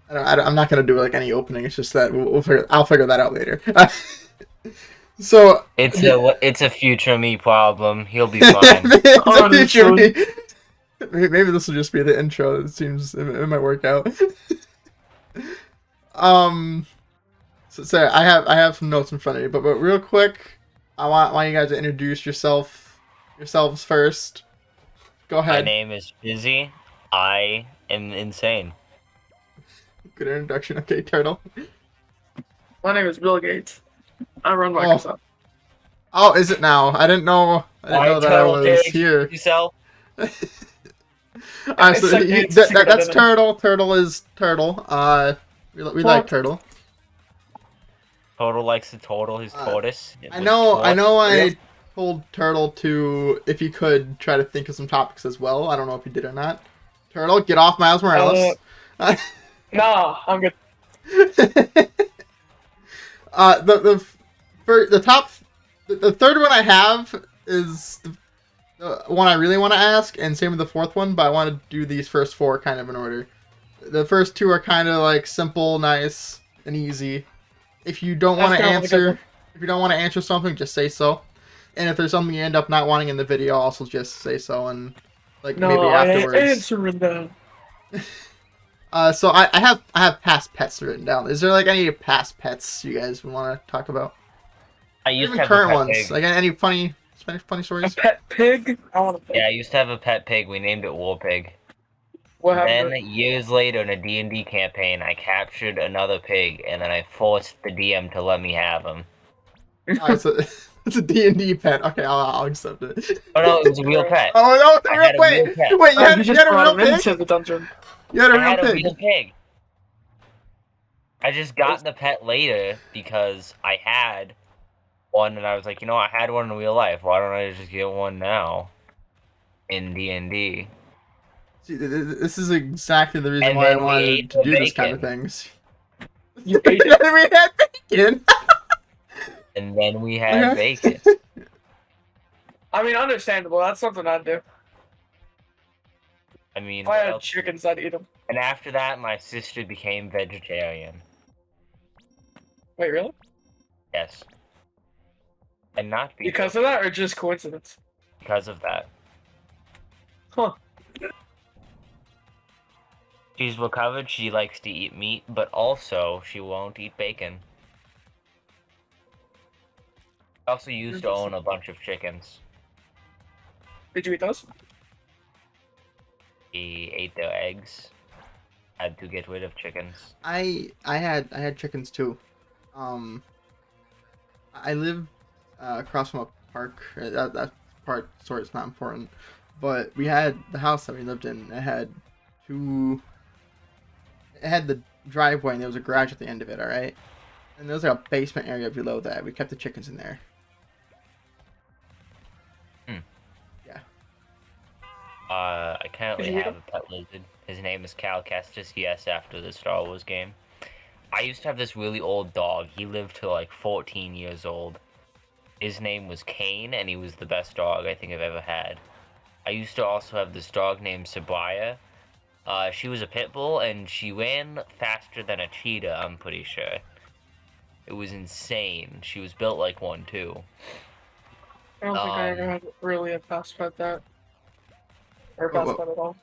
I'm not gonna do like any opening. It's just that I'll figure that out later. So It's a future me problem. He'll be fine. it's a future Honestly. me. Maybe this will just be the intro. It seems it might work out. um. So I have some notes in front of you, but real quick, I want you guys to introduce yourselves first. Go My ahead. name is Fizzy. I am insane. Good introduction. Okay, Turtle. My name is Bill Gates. I run Oh, Microsoft. oh, is it now? I didn't know. I didn't know that I Turtle was Pig. here. Yourself. Alright, so It's secret that's identity. Turtle. Turtle is Turtle. We like What? Turtle. Total likes the total. His Uh, tortoise. I know. Yeah. I told Turtle to, if he could, try to think of some topics as well. I don't know if he did or not. Turtle, get off Miles Morales. Nah, I'm good. The top, the third one I have is the one I really want to ask, and same with the fourth one. But I want to do these first four kind of in order. The first two are kind of like simple, nice, and easy. If you don't want That's to kind of what I answer, got. if you don't want to answer something, just say so. And if there's something you end up not wanting in the video, also just say so, and like No, maybe I afterwards. answering that. So I have past pets written down. Is there like any past pets you guys want to talk about? I used Even to have a current pet ones. pig. Like any funny A stories? pet pig? I want a pig. Yeah, I used to have a pet pig. We named it War Pig. What happened Then to it? years later in a D&D campaign, I captured another pig, and then I forced the DM to let me have him. Alright, so it's a D&D pet. Okay, I'll accept it. Oh no, it was a real pet. Oh no! I had a real pet. Wait! You Oh, had you you just had a brought real him pig? into the dungeon. You had a I real had a pig. real pig. I just got the pet later because I had one, and I was like, you know, I had one in real life. Why don't I just get one now in D&D? See, this is exactly the reason And why I then we wanted ate to the do this kind of bacon. things. You ate it. We had bacon. And then we had Okay. bacon. I mean, understandable. That's something I'd do. I mean, If I what had else? chickens, I'd eat them. And after that, my sister became vegetarian. Wait, really? Yes. And not Because of that, or just coincidence? because of that. Huh. She's recovered, she likes to eat meat, but also she won't eat bacon. I also used to own a bunch of chickens. Did you eat those? He ate their eggs. Had to get rid of chickens. I had chickens too. I live across from a park. That part, sorry, it's not important. But we had the house that we lived in. It had two. It had the driveway, and there was a garage at the end of it. All right, and there was like a basement area below that. We kept the chickens in there. I currently Did you eat have a pet lizard. His name is Cal Kestis, yes, after the Star Wars game. I used to have this really old dog. He lived to like 14 years old. His name was Kane, and he was the best dog I think I've ever had. I used to also have this dog named Sabaya. She was a pit bull, and she ran faster than a cheetah, I'm pretty sure. It was insane. She was built like one, too. I don't think I ever had really a fast pet that. Or a fast pet at all.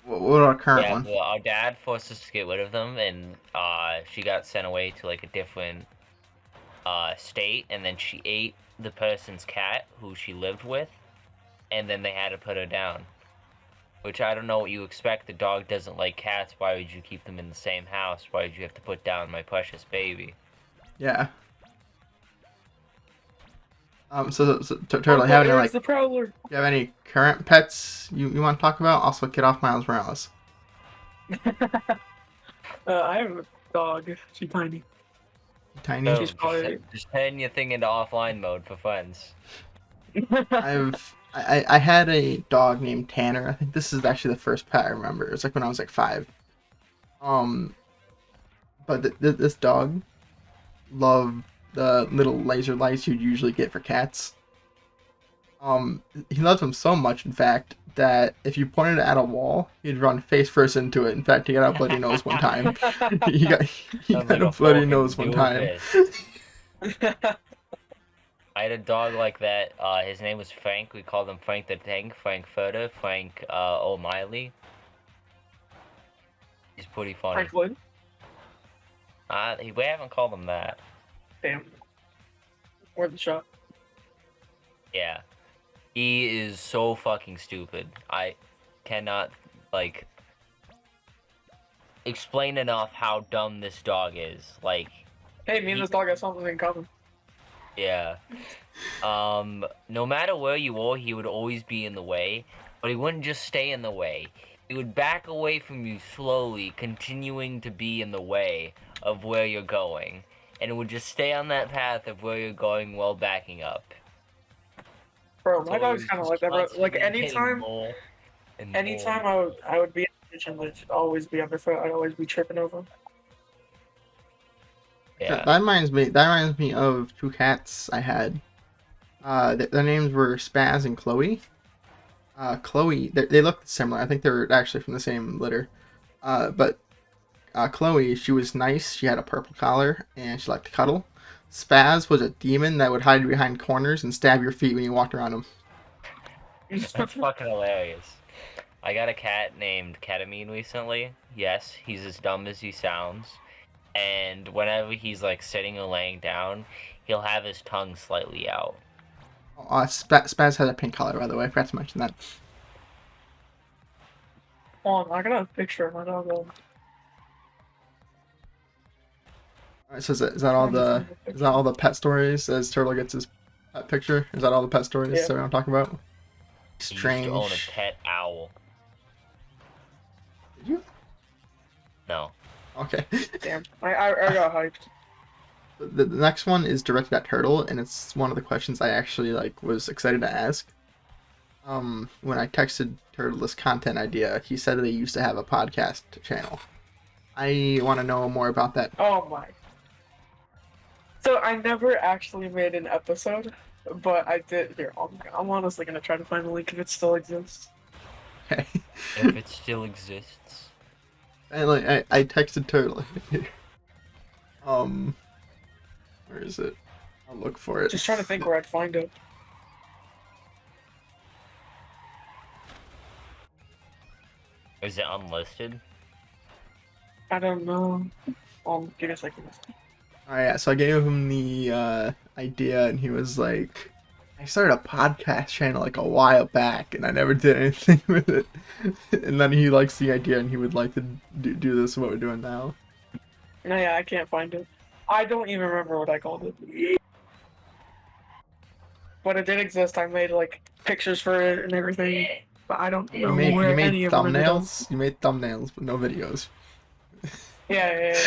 What our current Yeah, one? well, our dad forced us to get rid of them, and she got sent away to like a different state, and then she ate the person's cat who she lived with, and then they had to put her down. Which I don't know what you expect. The dog doesn't like cats. Why would you keep them in the same house? Why would you have to put down my precious baby? Yeah. So Turtle, have any like? the Prowler. You have any current pets you want to talk about? Also, get off Miles Morales. I have a dog. She's tiny. Tiny. So, She's probably- just turn your thing into offline mode for friends. I had a dog named Tanner. I think this is actually the first pet I remember. It was like when I was like 5. But this dog loved the little laser lights you'd usually get for cats. He loved them so much, in fact, that if you pointed it at a wall, he'd run face first into it. In fact, he got a bloody nose one time. he got he Sounds got like a a bloody fucking nose one time. doofus. I had a dog like that. His name was Frank. We called him Frank the Tank, Frank Furter, Frank O'Miley. He's pretty funny. Franklin. We haven't called him that. Damn. Or the shop. Yeah. He is so fucking stupid. I cannot, like, explain enough how dumb this dog is. Like, Hey, me and this dog have something in common. yeah. No matter where you were, he would always be in the way, but he wouldn't just stay in the way. He would back away from you slowly, continuing to be in the way of where you're going. And it would just stay on that path of where you're going while backing up. Bro, my So dog's it kind of was like that, bro. Like, constantly getting anytime more and more. anytime I would be in the kitchen, which always be underfoot, I'd always be tripping over. Yeah. That reminds me of two cats I had. Their names were Spaz and Chloe. Chloe, they looked similar. I think they were actually from the same litter. But Chloe, she was nice. She had a purple collar and she liked to cuddle. Spaz was a demon that would hide behind corners and stab your feet when you walked around him. That's fucking hilarious. I got a cat named Ketamine recently. Yes, he's as dumb as he sounds. And whenever he's like sitting or laying down, he'll have his tongue slightly out. Spaz had a pink collar, by the way. I forgot to mention that. Hold on, I got a picture of my dog. Alright, so is that all the pet stories as Turtle gets his pet picture? Is that all the pet stories Yeah. that I'm talking about? He Strange. used to own a pet owl. Did you? No. Okay. Damn, I got hyped. The next one is directed at Turtle, and it's one of the questions I actually was excited to ask. When I texted Turtle this content idea, he said that he used to have a podcast channel. I want to know more about that. Oh my. So I never actually made an episode, but I did. Here, I'm honestly gonna try to find the link if it still exists. Okay. If it still exists. And I texted Turtle. Where is it? I'll look for it. Just trying to think where I'd find it. Is it unlisted? I don't know. Give me a second. Alright, yeah, so I gave him the idea, and he was like, I started a podcast channel like a while back, and I never did anything with it. And then he likes the idea, and he would like to do this, what we're doing now. No, yeah, I can't find it. I don't even remember what I called it. But it did exist. I made like pictures for it and everything. But I don't know You made where any of them ended up. thumbnails? You made thumbnails, but no videos. Yeah.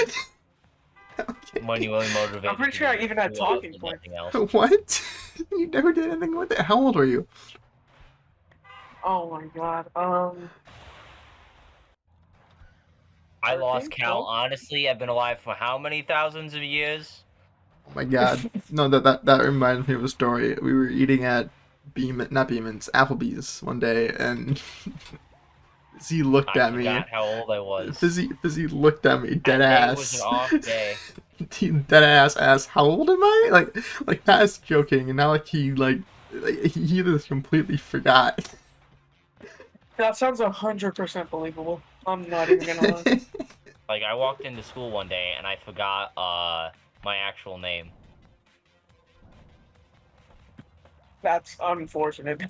When you really motivated. I'm pretty sure I even had talking points. Nothing else. What? You never did anything with it? How old were you? Oh my god. I lost 13, count. 12? Honestly, I've been alive for how many thousands of years? Oh my god. No, that reminds me of a story. We were eating at Applebee's one day, and Fizzy looked at I me. forgot how old I was. Fizzy looked at me dead That day ass. was an off day. He dead ass asked, "How old am I?" Like not as joking, and now he he just completely forgot. That sounds 100% believable. I'm not even gonna lie. Like, I walked into school one day and I forgot my actual name. That's unfortunate.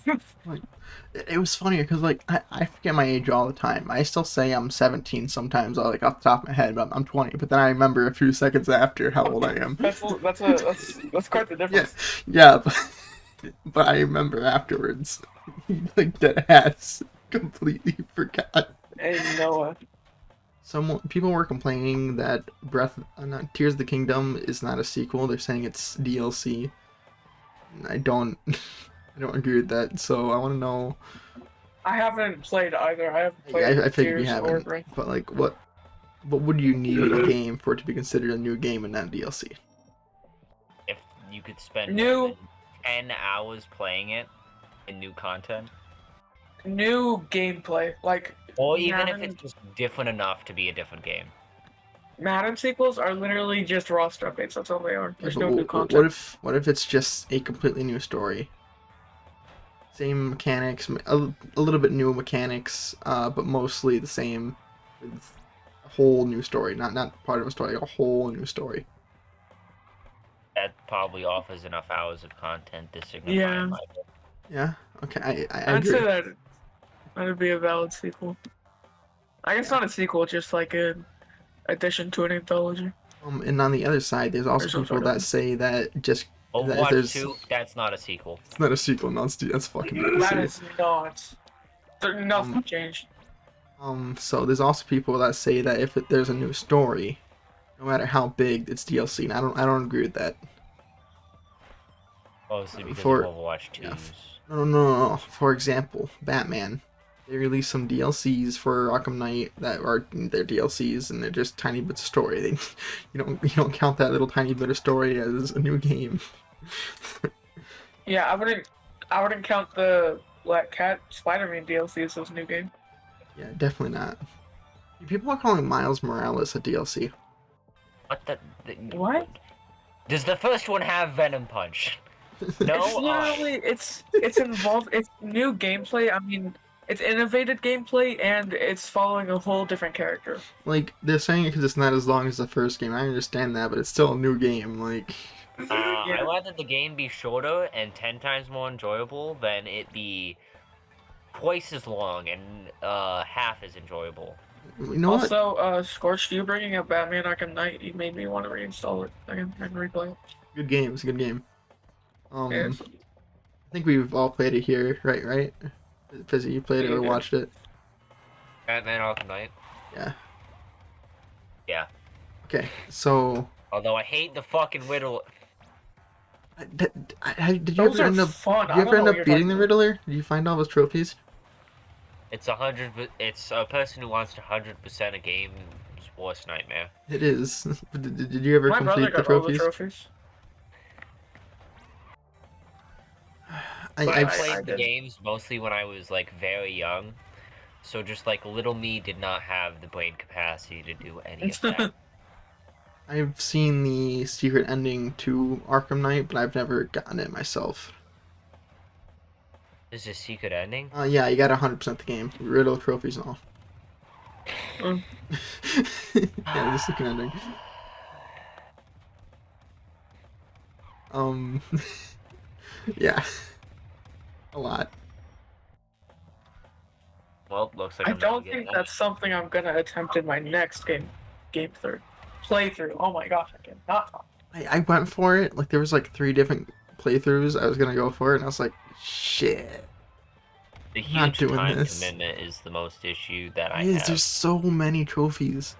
It was funny because I forget my age all the time. I still say I'm 17 sometimes, off the top of my head, but I'm 20. But then I remember a few seconds after how old I am. That's quite the difference. Yeah, but I remember afterwards. He dead ass completely forgot. Hey Noah. People were complaining that Tears of the Kingdom is not a sequel. They're saying it's DLC. I don't agree with that. So I want to know. I haven't played either. I haven't played. I figured you Tears or haven't. Brain. But what would you need in a game for it to be considered a new game and not DLC? If you could spend New- more than 10 hours playing it in new content. new gameplay, like Or even if Madden, it's just different enough to be a different game. Madden sequels are literally just roster updates. That's all they are. Yeah, There's but no new what content. if it's just a completely new story? Same mechanics, a little bit new mechanics, but mostly the same. With a whole new story, not part of a story, a whole new story. That probably offers enough hours of content to signify Yeah, my. Yeah. Okay. I I'd say agree. that that'd be a valid sequel. I guess Yeah. not a sequel, just like an addition to an anthology And on the other side, there's or also some people sort of that thing. say that just that if Overwatch there's 2, that's not a sequel. it's not a sequel, no, that's fucking That DLC. is not. Um, Nothing changed. so there's also people that say that if there's a new story, no matter how big, it's DLC. And I don't agree with that. Mostly because of For Overwatch yeah, 2's. no. For example, Batman. They released some DLCs for Arkham Knight that are their DLCs, and they're just tiny bits of story. They, you don't count that little tiny bit of story as a new game. Yeah, I wouldn't count the Black Cat Spider-Man DLC as his new game. Yeah, definitely not. People are calling Miles Morales a DLC. What the. What? Does the first one have Venom Punch? No. It's literally it's involved. It's new gameplay. I mean, it's innovated gameplay, and it's following a whole different character. Like they're saying it because it's not as long as the first game. I understand that, but it's still a new game. Like, I'd rather the game be shorter and 10 times more enjoyable than it be twice as long and half as enjoyable. you know what? Also, Scorched, you bringing up Batman Arkham Knight, you made me want to reinstall it again and replay it. Good game. It's a good game. Yes. I think we've all played it here, right? Right? Fizzy, you played it or Yeah. watched it? Batman Arkham Knight. Yeah. Yeah. Okay, so Although I hate the fucking Riddle. did you Those ever are end up? fun. Did you I don't ever know end what up you're beating the talking Riddler? Did you find all his trophies? It's It's a person who wants to 100% a game's worst nightmare. It is. Did you ever My brother complete the got all the trophies? trophies. I I've played I the did. games mostly when I was like very young, so just like little me did not have the brain capacity to do any of that. I've seen the secret ending to Arkham Knight, but I've never gotten it myself. Is this secret ending? Yeah, you got 100% the game, Riddle trophies and all. Mm. Yeah, the secret ending. Yeah, a lot. Well, looks like I I'm don't not getting think that. that's something I'm gonna attempt in my next playthrough. Oh my gosh, I cannot talk. I went for it. Like there was like 3 different playthroughs. I was gonna go for it, and I was like, shit. The I'm not huge doing time this. commitment is the most issue that I There's have. so many trophies.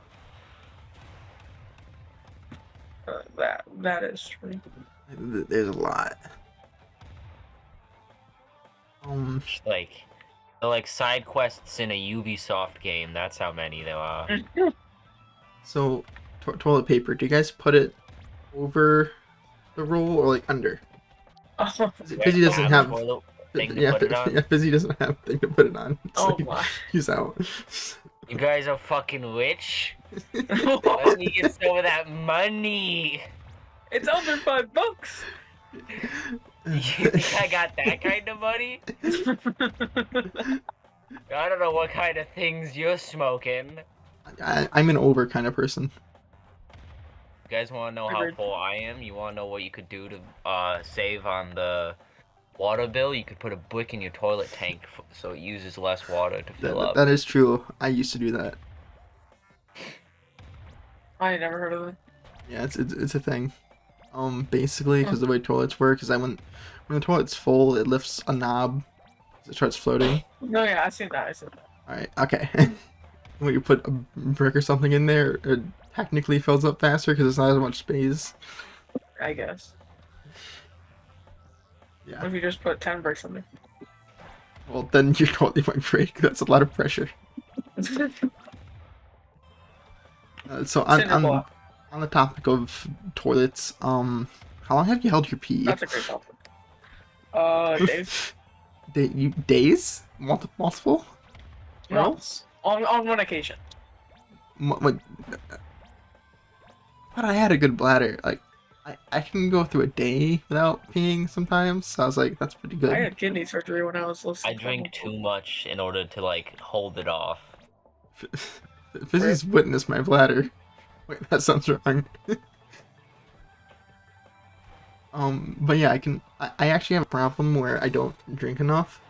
That is true. There's a lot. Like, they're like side quests in a Ubisoft game. That's how many there are. So toilet paper. Do you guys put it over the roll or like under? Fizzy doesn't On have. the toilet thing to Yeah, put it on. yeah, Fizzy doesn't have a thing to put it on. So Oh my. he's out. You guys are fucking rich. Let me get some of that money. It's under $5. You think I got that kind of money? I don't know what kind of things you're smoking. I'm an over kind of person. You guys want to know how Agreed. poor I am? You want to know what you could do to save on the water bill? You could put a brick in your toilet tank so it uses less water to fill up. That is true. I used to do that. I ain't never heard of it. Yeah, it's a thing. Basically, because the way toilets work is that when the toilet's full, it lifts a knob, it starts floating. No, yeah, I seen that. All right, okay. When you put a brick or something in there, it technically fills up faster because there's not as much space. I guess. Yeah. What if you just put 10 bricks in there? Well, then your toilet might break. That's a lot of pressure. So on the topic of toilets, how long have you held your pee? That's a great topic. Days. Days? Multiple? Plural? Once. On one occasion. What? But I had a good bladder. Like, I can go through a day without peeing sometimes. So I was like, that's pretty I good. had kidney surgery when I was I listening. drink too much in order to like hold it off. Fizzy's witnessed my bladder. Wait, that sounds wrong. But yeah, I actually have a problem where I don't drink enough.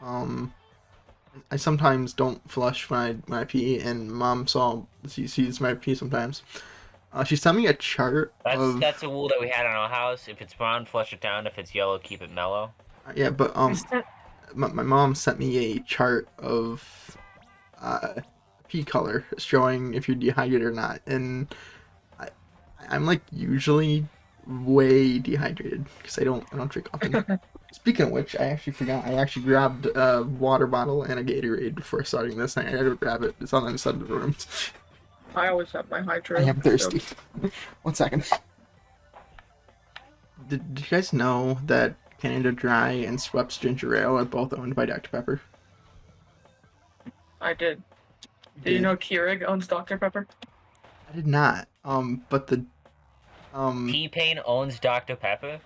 I sometimes don't flush when I pee, and Mom sees my pee sometimes. She sent me a chart of That's a rule that we had in our house. If it's brown, flush it down. If it's yellow, keep it mellow. yeah, but my mom sent me a chart of pee color showing if you're dehydrated or not, and I I'm like usually way dehydrated because I don't drink often. Speaking of which, I actually forgot. I actually grabbed a water bottle and a Gatorade before starting this. I had to grab it. It's on the other side of the room. I always have my hydro. I am thirsty. 1 second. Did you guys know that Canada Dry and Schweppes Ginger Ale are both owned by Dr. Pepper? I did. Did you know Keurig owns Dr. Pepper? I did not. But the T-Pain owns Dr. Pepper.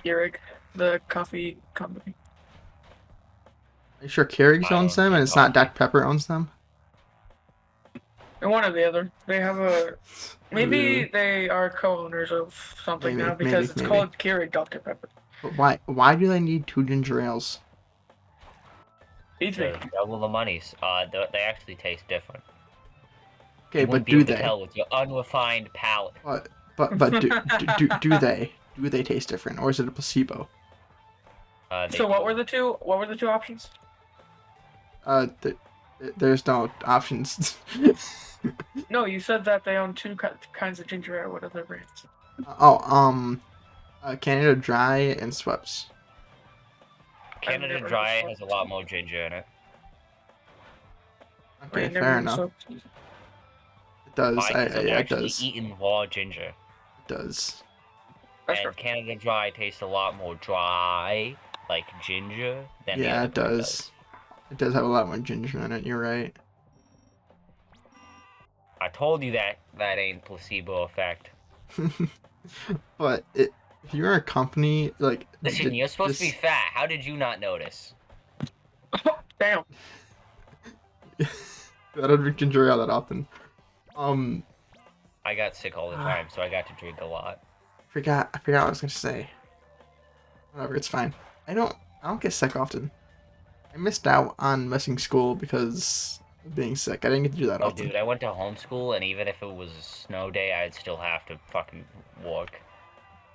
Keurig, the coffee company. are you sure Keurig's I owns don't them and drink it's not coffee. Dr. Pepper owns them? And one or the other. They have a. Maybe Really? they are co-owners of something Maybe, now because it's maybe. called Keurig Dr. Pepper. But why do they need 2 ginger ales? Feeds me. Double the monies. They actually taste different. Okay, You but wouldn't be do able to they? tell with your unrefined palate. But do they? Do they taste different, or is it a placebo? So what were the two? What were the two options? There's no options. No, you said that they own two kinds of ginger ale. What other brands? Canada Dry and Schweppes. Canada never Dry had has a lot more ginger in it. Okay, I've never fair had enough. soap. It does. Why? 'Cause I've Yeah, it actually does. eaten raw ginger. It does. That's And right. Canada Dry tastes a lot more dry, like ginger, than the Yeah, other it brand does. It does have a lot more ginger in it. You're right. I told you that ain't placebo effect. But if you're a company like Listen, you're supposed to be just- fat. How did you not notice? Damn. I don't drink ginger ale that often. I got sick all the time, so I got to drink a lot. I forgot what I was gonna say. Whatever, it's fine. I don't get sick often. I missed out on missing school because of being sick. I didn't get to do that Oh, often. dude, I went to homeschool, and even if it was a snow day, I'd still have to fucking work.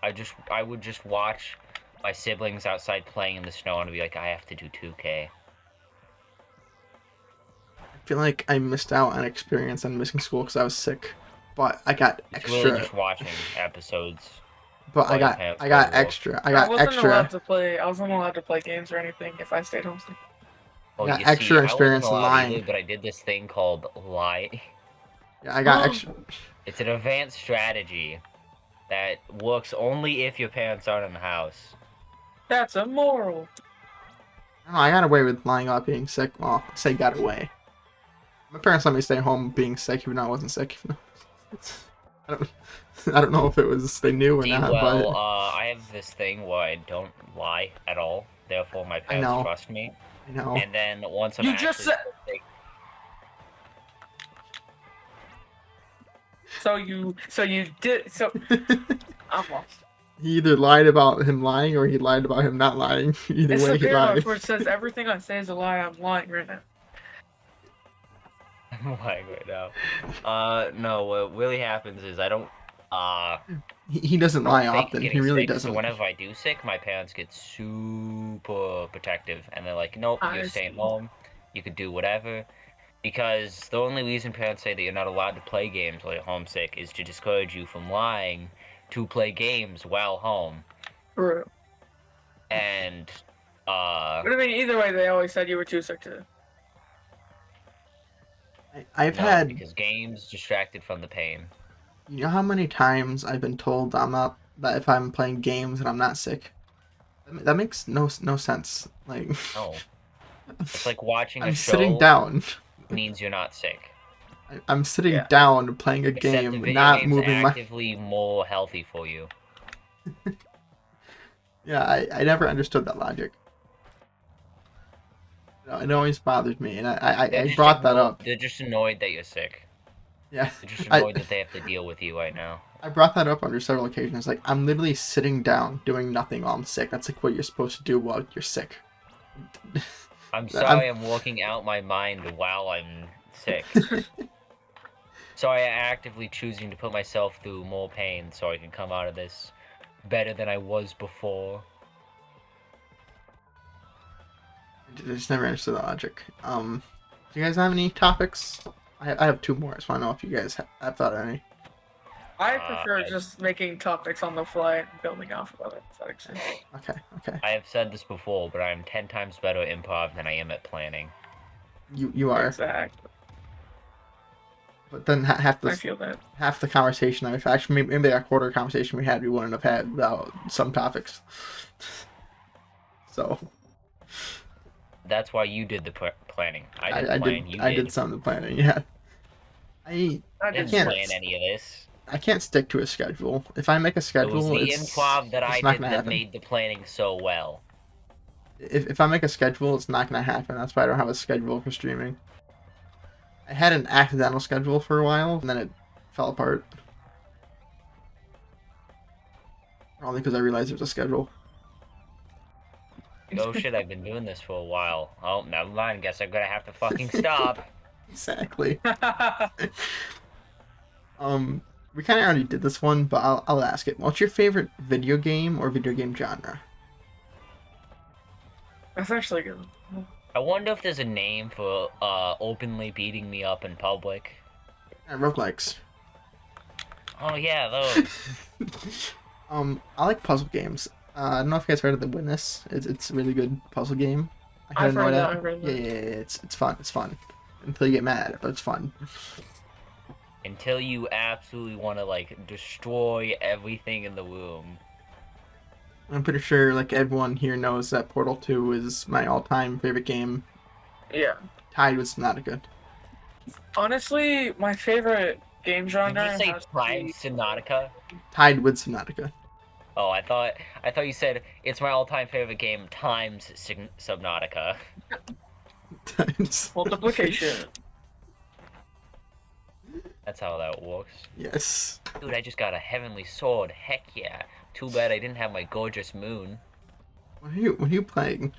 I would just watch my siblings outside playing in the snow and be like, I have to do 2K. I feel like I missed out on experience on missing school because I was sick. But I got It's extra. really just watching episodes. But I while your parents got go to work. extra. I wasn't allowed extra. to play. I wasn't allowed to play games or anything if I stayed home. Oh, got you extra see, experience I wasn't allowed lying. either, but I did this thing called lie. Yeah, I got extra. It's an advanced strategy that works only if your parents aren't in the house. That's immoral. I don't know, I got away with lying about being sick. Well, I say got away. My parents let me stay home being sick even though I wasn't sick. I don't know if it was they knew or See, not, well, but I have this thing where I don't lie at all. Therefore, my parents know. trust me. I know. And then once I'm You actually just said- sick, So you did. So I'm lost. He either lied about him lying or he lied about him not lying. Either It's way, the he paradox lied. where it says everything I say is a lie. I'm lying right now. I'm lying right now. No, what really happens is I don't, He doesn't don't lie fake often. He getting really sick, doesn't. So whenever I do sick, my parents get super protective, and they're like, "Nope, I you're see. staying home. You could do whatever." Because the only reason parents say that you're not allowed to play games while you're homesick is to discourage you from lying to play games while home. True. And But I mean, either way, they always said you were too sick to. I've no, had. because games distracted from the pain. You know how many times I've been told I'm not that if I'm playing games and I'm not sick. That makes no sense. Like No, It's like watching a I'm sitting show down. means you're not sick. I'm sitting Yeah. down playing a Except the game, video not game's moving my. actively more healthy for you. Yeah, I never understood that logic. It always bothered me, and I brought that up. They're just annoyed that you're sick. Yeah, They're just I annoyed that they have to deal with you right now. I brought that up under several occasions. Like, I'm literally sitting down doing nothing while I'm sick. That's like what you're supposed to do while you're sick. I'm sorry I'm working out my mind while I'm sick. So I am actively choosing to put myself through more pain so I can come out of this better than I was before. I just never understood the logic. Do you guys have any topics? I have two more. I just want to know if you guys have thought of any. I prefer just making topics on the fly and building off of it. Does that make sense? Okay. I have said this before, but I am 10 times better at improv than I am at planning. You are. Exactly. But then half I feel that. half the conversation, actually maybe that quarter conversation we had, we wouldn't have had without some topics. So. That's why you did the planning. I did some of the planning. Yeah. I didn't can't plan any of this. I can't stick to a schedule. If I make a It schedule, was the improv that I not did gonna that happen. made the planning so well. If I make a schedule, it's not gonna happen. That's why I don't have a schedule for streaming. I had an accidental schedule for a while, and then it fell apart. Probably because I realized there was a schedule. Oh shit, I've been doing this for a while. Oh, never mind. Guess I'm gonna have to fucking stop. Exactly. We kind of already did this one, but I'll ask it. What's your favorite video game or video game genre? That's actually good. I wonder if there's a name for openly beating me up in public. Roguelikes. Oh yeah, those. I like puzzle games. I don't know if you guys heard of The Witness. It's a really good puzzle game. I've heard that. Yeah, it's fun. It's fun until you get mad at it, but it's fun. Until you absolutely want to like destroy everything in the room. I'm pretty sure like everyone here knows that Portal 2 is my all-time favorite game. Yeah. Tied with Subnautica. Honestly, my favorite game genre. Did you say has to Prime be- Subnautica? Tied with Subnautica. Oh, I thought you said it's my all-time favorite game times Subnautica. Times. Multiplication. That's how that works. Yes. Dude, I just got a heavenly sword. Heck yeah. Too bad I didn't have my gorgeous moon. What are you playing?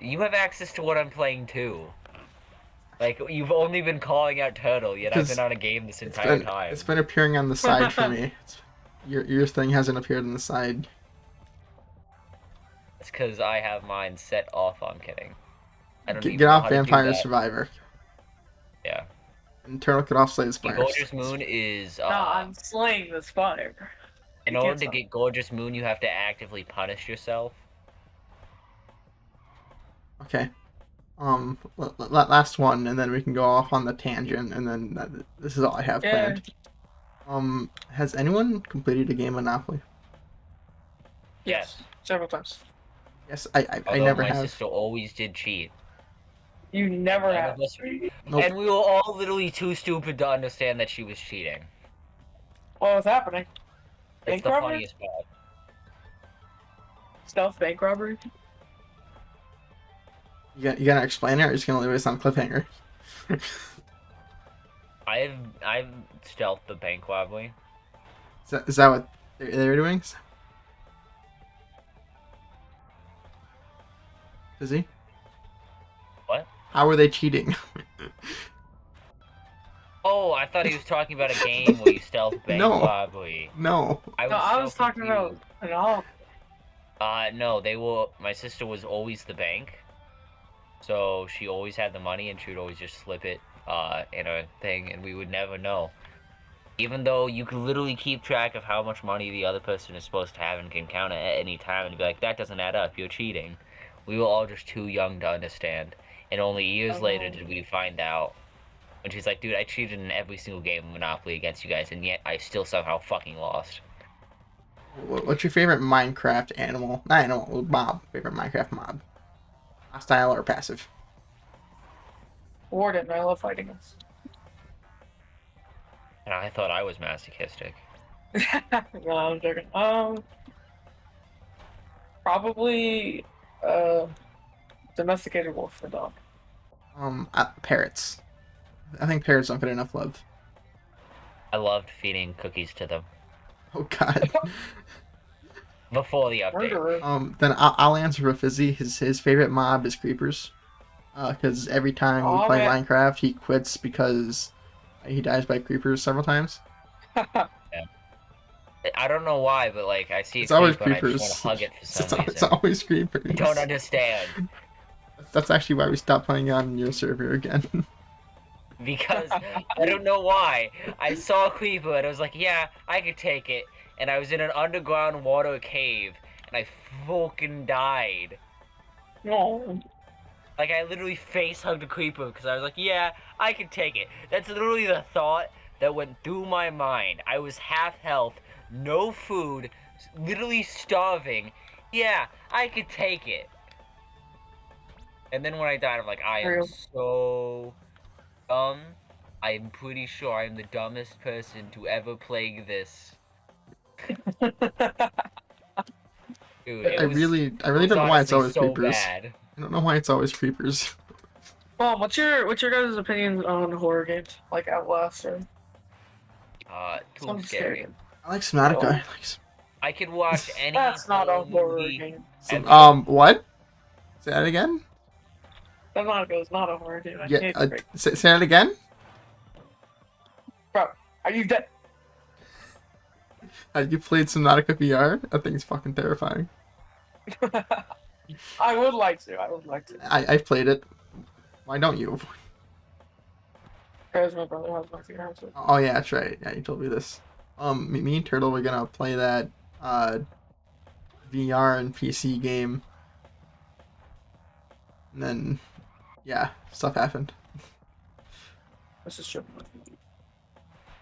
You have access to what I'm playing too. Like, you've only been calling out Turtle, yet I've been on a game this entire time. It's been appearing on the side for me. Your thing hasn't appeared on the side. It's because I have mine set off. I'm kidding. I don't even Get know off how to do Vampire that. Survivor. Yeah. And Turtle get off Slay the The Spires. Gorgeous Moon is... No, I'm slaying the spire. in You order can't to stop. get Gorgeous Moon, you have to actively punish yourself. Okay. Last one, and then we can go off on the tangent, and then this is all I have Yeah. planned. Has anyone completed a game of Monopoly? Yes. Several times. Yes, I Although never my have. sister always did cheat. You never None have. of us- Nope. And we were all literally too stupid to understand that she was cheating. What was happening? It's Bank the robbery? funniest part. Stealth bank robbery? You gonna explain it, or just gonna leave us on cliffhanger? I've stealthed the bank robbery. Is that what they're doing? Fizzy? What? How are they cheating? Oh, I thought he was talking about a game where you stealth bank No. robbery. No. No, I was talking about an all. No, my sister was always the bank. So she always had the money and she would always just slip it in a thing and we would never know. Even though you could literally keep track of how much money the other person is supposed to have and can count it at any time and be like, that doesn't add up, you're cheating. We were all just too young to understand. And only years later did we find out. And she's like, dude, I cheated in every single game of Monopoly against you guys and yet I still somehow fucking lost. What's your favorite Minecraft animal? Not animal, mob. Favorite Minecraft mob? Hostile or passive? Warden, I love fighting him. And I thought I was masochistic. No, I'm joking. Probably domesticated wolf or dog. Parrots. I think parrots don't get enough love. I loved feeding cookies to them Oh God. before the update. Murderer. Then I'll answer for Fizzy. His favorite mob is creepers. Because every time we Oh, play man. Minecraft, he quits because he dies by creepers several times. I don't know why, but like I see a It's always creeper and I just want creepers. to hug it for some It's reason. always creepers. I don't understand. That's actually why we stopped playing on your server again. Because I don't know why. I saw a creeper and I was like, yeah, I could take it. And I was in an underground water cave and I fucking died. No. Like I literally face hugged a creeper because I was like, yeah, I could take it. That's literally the thought that went through my mind. I was half health, no food, literally starving. Yeah, I could take it. And then when I died, I'm like, I am Real. so dumb. I'm pretty sure I'm the dumbest person to ever play this. Dude, I really it don't was know why it's honestly always so creepers. bad. I don't know why it's always creepers. Well, what's your guys' opinions on horror games like Outlast or Too some scary. scary? I like Subnautica. Oh. I like I could watch any That's not a horror movie. game. What? Say that again? Subnautica is not a horror game. I Yeah. hate it. Say that again? Bro, are you dead? Have you played Subnautica VR? That thing's fucking terrifying. I would like to. I would like to. I've played it. Why don't you? Because my brother has my VR. So. Oh yeah, that's right. Yeah, you told me this. Me and Turtle were gonna play that VR and PC game, and then yeah, stuff happened. This is true.